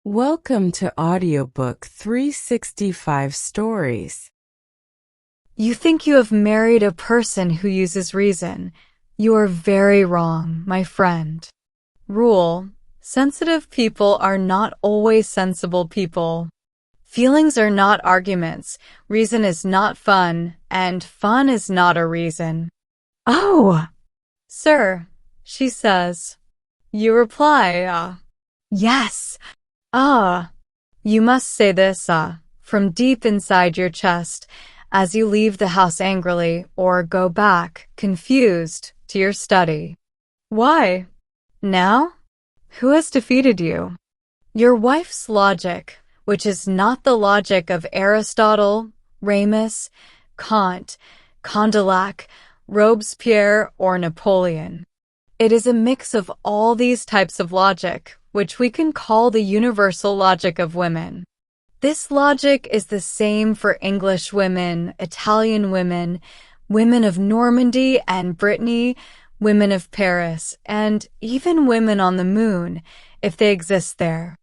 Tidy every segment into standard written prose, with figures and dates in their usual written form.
Welcome to Audiobook 365 Stories. You think you have married a person who uses reason. You are very wrong, my friend. Rule: sensitive people are not always sensible people. Feelings are not arguments, reason is not fun, and fun is not a reason. Oh! Sir, she says. You reply, yes. You must say this, from deep inside your chest, as you leave the house angrily or go back, confused, to your study. Why? Now? Who has defeated you? Your wife's logic, which is not the logic of Aristotle, Ramus, Kant, Condillac, Robespierre, or Napoleon. It is a mix of all these types of logic, which we can call the universal logic of women. This logic is the same for English women, Italian women, women of Normandy and Brittany, women of Paris, and even women on the moon, if they exist there.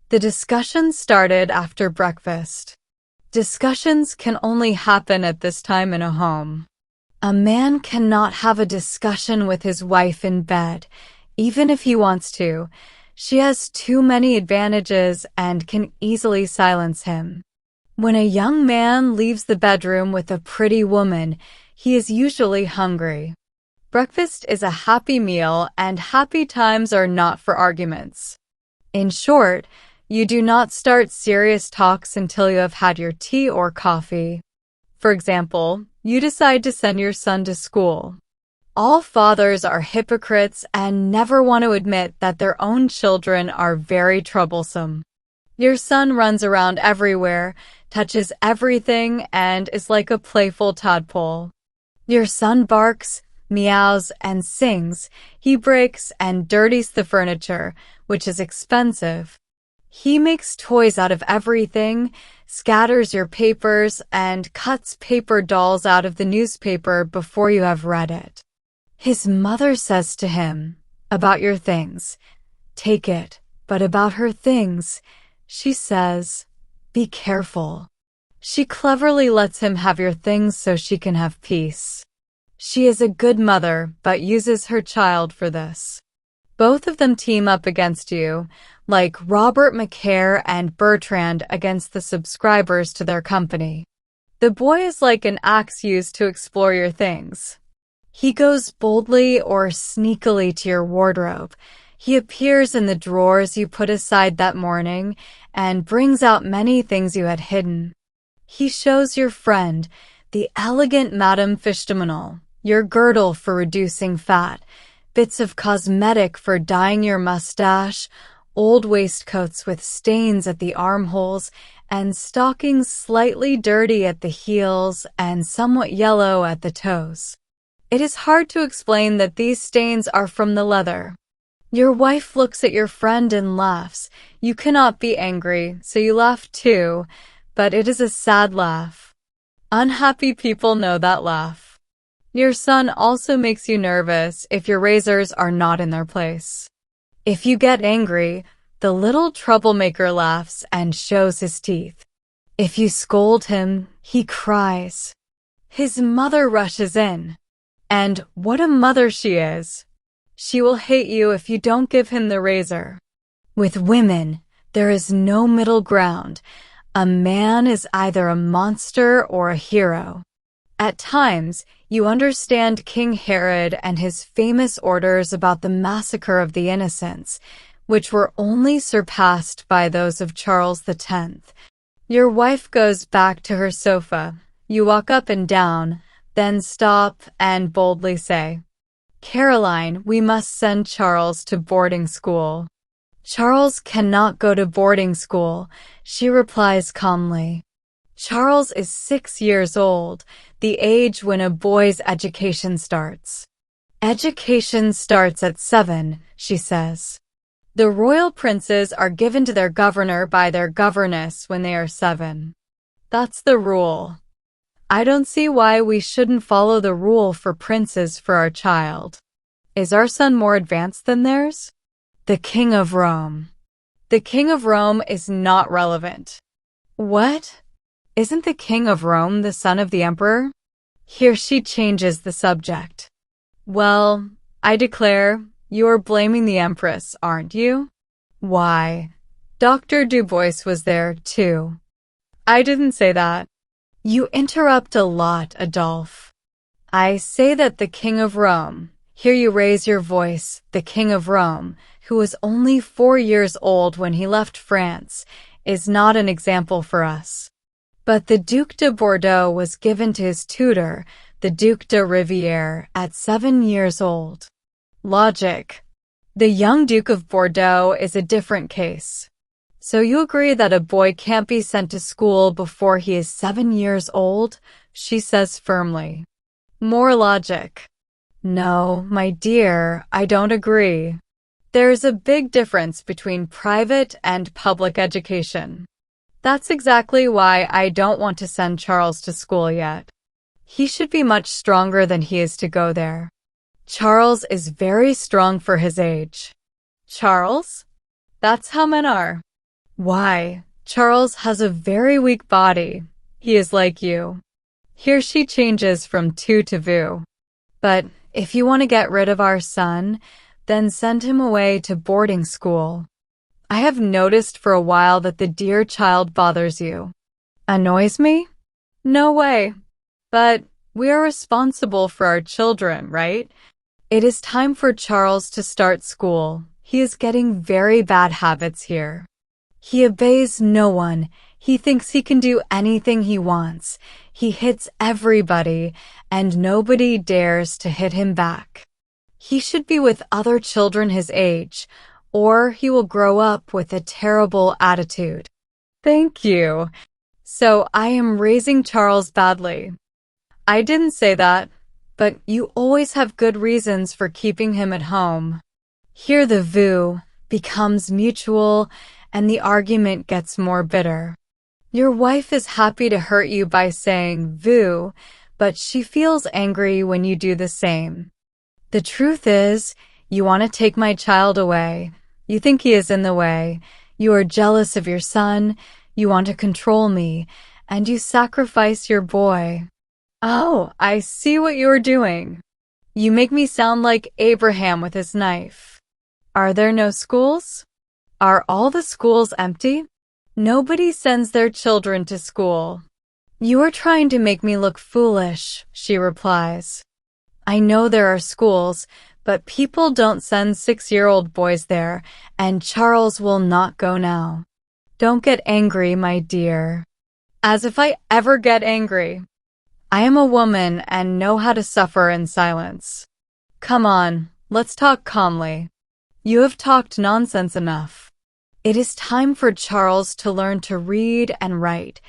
The discussion started after breakfast. Discussions can only happen at this time in a home. A man cannot have a discussion with his wife in bed, even if he wants to. She has too many advantages and can easily silence him. When a young man leaves the bedroom with a pretty woman, he is usually hungry. Breakfast is a happy meal, and happy times are not for arguments. In short, you do not start serious talks until you have had your tea or coffee. For example, you decide to send your son to school. All fathers are hypocrites and never want to admit that their own children are very troublesome. Your son runs around everywhere, touches everything, and is like a playful tadpole. Your son barks, meows, and sings. He breaks and dirties the furniture, which is expensive. He makes toys out of everything, scatters your papers, and cuts paper dolls out of the newspaper before you have read it. His mother says to him, "About your things, take it," but about her things, she says, "Be careful." She cleverly lets him have your things so she can have peace. She is a good mother, but uses her child for this. Both of them team up against you, like Robert McCare and Bertrand against the subscribers to their company. The boy is like an axe used to explore your things. He goes boldly or sneakily to your wardrobe. He appears in the drawers you put aside that morning and brings out many things you had hidden. He shows your friend, the elegant Madame Fishtamanal, your girdle for reducing fat, bits of cosmetic for dyeing your mustache, old waistcoats with stains at the armholes, and stockings slightly dirty at the heels and somewhat yellow at the toes. It is hard to explain that these stains are from the leather. Your wife looks at your friend and laughs. You cannot be angry, so you laugh too, but it is a sad laugh. Unhappy people know that laugh. Your son also makes you nervous if your razors are not in their place. If you get angry, the little troublemaker laughs and shows his teeth. If you scold him, he cries. His mother rushes in. And what a mother she is! She will hate you if you don't give him the razor. With women, there is no middle ground. A man is either a monster or a hero. At times, you understand King Herod and his famous orders about the massacre of the innocents, which were only surpassed by those of Charles X. Your wife goes back to her sofa. You walk up and down, then stop and boldly say, "Caroline, we must send Charles to boarding school." "Charles cannot go to boarding school," she replies calmly. Charles is 6 years old, the age when a boy's education starts. "Education starts at 7, she says. The royal princes are given to their governor by their governess when they are 7. That's the rule. I don't see why we shouldn't follow the rule for princes for our child. Is our son more advanced than theirs? The King of Rome. The King of Rome is not relevant. What? Isn't the King of Rome the son of the emperor? Here she changes the subject. Well, I declare, you're blaming the empress, aren't you? Why? Dr. Dubois was there, too. I didn't say that. You interrupt a lot, Adolphe. I say that the King of Rome, here you raise your voice, the King of Rome, who was only 4 years old when he left France, is not an example for us. But the Duc de Bordeaux was given to his tutor, the Duc de Rivière, at 7 years old. Logic. The young Duke of Bordeaux is a different case. So you agree that a boy can't be sent to school before he is 7 years old? She says firmly. More logic. No, my dear, I don't agree. There's a big difference between private and public education. That's exactly why I don't want to send Charles to school yet. He should be much stronger than he is to go there. Charles is very strong for his age. Charles? That's how men are. Why, Charles has a very weak body. He is like you. Here she changes from tu to vous. But if you want to get rid of our son, then send him away to boarding school. I have noticed for a while that the dear child bothers you. Annoys me? No way. But we are responsible for our children, right? It is time for Charles to start school. He is getting very bad habits here. He obeys no one. He thinks he can do anything he wants. He hits everybody, and nobody dares to hit him back. He should be with other children his age, or he will grow up with a terrible attitude. Thank you. So I am raising Charles badly. I didn't say that, but you always have good reasons for keeping him at home. Here the vous becomes mutual, and the argument gets more bitter. Your wife is happy to hurt you by saying vous, but she feels angry when you do the same. The truth is, you want to take my child away. You think he is in the way. You are jealous of your son. You want to control me, and you sacrifice your boy. Oh, I see what you are doing. You make me sound like Abraham with his knife. Are there no schools? Are all the schools empty? Nobody sends their children to school. You are trying to make me look foolish, she replies. I know there are schools, but people don't send 6-year-old boys there, and Charles will not go now. Don't get angry, my dear. As if I ever get angry. I am a woman and know how to suffer in silence. Come on, let's talk calmly. You have talked nonsense enough. It is time for Charles to learn to read and write.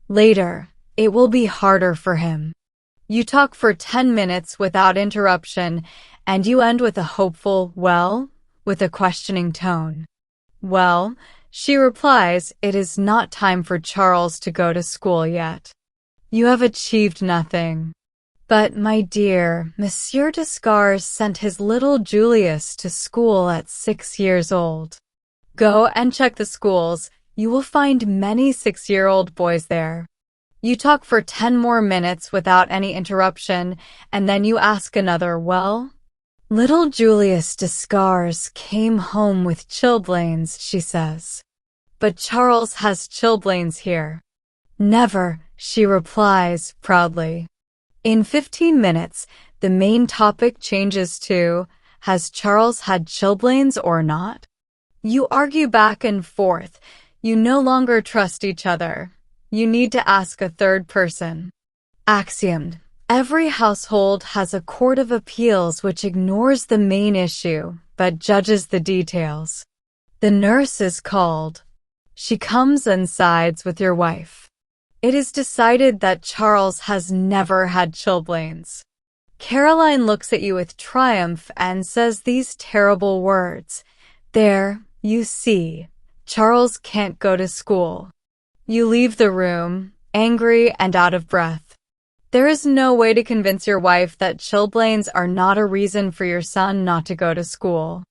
Later, it will be harder for him. You talk for 10 minutes without interruption, and you end with a hopeful, well, with a questioning tone. Well, she replies, it is not time for Charles to go to school yet. You have achieved nothing. But, my dear, Monsieur Descartes sent his little Julius to school at 6 years old. Go and check the schools. You will find many 6-year-old boys there. You talk for 10 more minutes without any interruption, and then you ask another, well? Little Julius Descartes came home with chilblains, she says. But Charles has chilblains here. Never, she replies proudly. In 15 minutes, the main topic changes to, has Charles had chilblains or not? You argue back and forth. You no longer trust each other. You need to ask a third person. Axiom. Every household has a court of appeals which ignores the main issue, but judges the details. The nurse is called. She comes and sides with your wife. It is decided that Charles has never had chilblains. Caroline looks at you with triumph and says these terrible words. There, you see, Charles can't go to school. You leave the room, angry and out of breath. There is no way to convince your wife that chilblains are not a reason for your son not to go to school.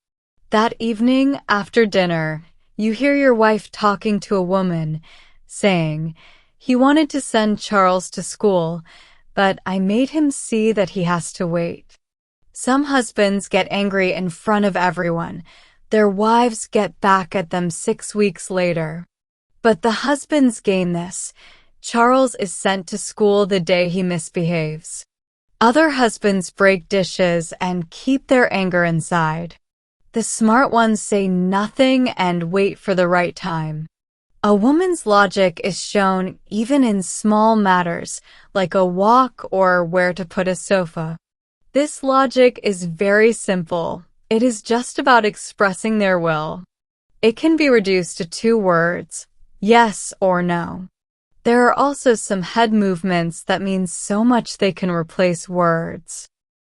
That evening, after dinner, You hear your wife talking to a woman, saying, "He wanted to send Charles to school, but I made him see that he has to wait." Some husbands get angry in front of everyone. Their wives get back at them 6 weeks later. But the husbands gain this. Charles is sent to school the day he misbehaves. Other husbands break dishes and keep their anger inside. The smart ones say nothing and wait for the right time. A woman's logic is shown even in small matters, like a walk or where to put a sofa. This logic is very simple. It is just about expressing their will. It can be reduced to 2 words, yes or no. There are also some head movements that mean so much they can replace words.